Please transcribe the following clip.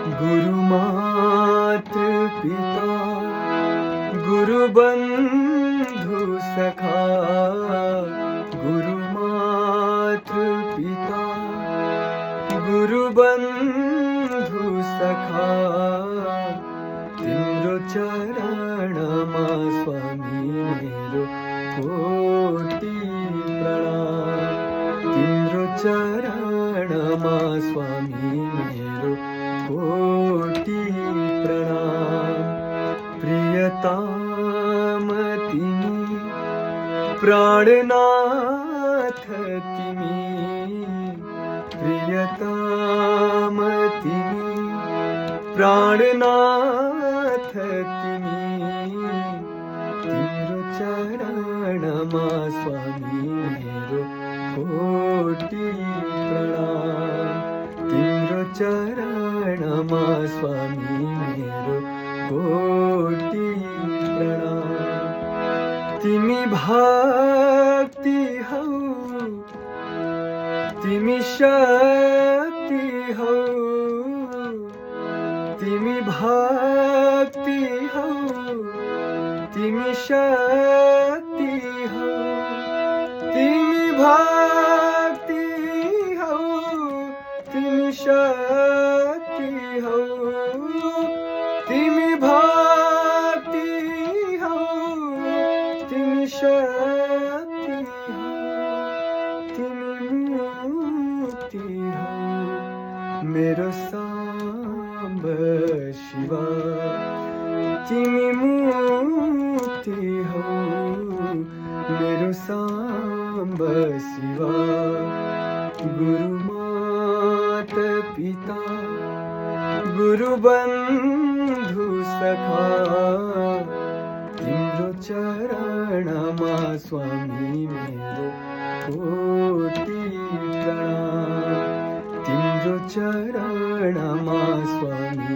गुरु मातृ पिता गुरु बंधु सखा, गुरु मातृ पिता गुरु बंधु सखा, तिम्रो चरणमा स्वामी मेरो कोटि प्रणाम। तिम्रो चरणमा स्वामी मेरो कोटि प्रणाम। प्रियतम तिमी प्राणनाथ तिमी, प्रियतम तिमी प्राणनाथ तिमी, तिम्रो चरणमा स्वामी मेरो कोटि प्रणाम। तिम्रो चरणमा स्वामी मेरो कोटि प्रणाम। तिमी भक्ति हौ, तिमी शक्ति हौ, तिमी भक्ति हौ, तिमी शक्ति हौ, तिमी भक्ति हौ, तिमी शक्ति हौ, तिमी भक्ति हौ, तिमी शक्ति हौ, तिमी मुक्ति हौ मेरो साम्ब शिवा। तिमी मुक्ति हौ मेरो साम्ब शिवा। गुरु माता पिता गुरु बंधु सखा, तिम्रो चरणमा स्वामी मेरो कोटि प्रणाम। तिम्रो चरणमा स्वामी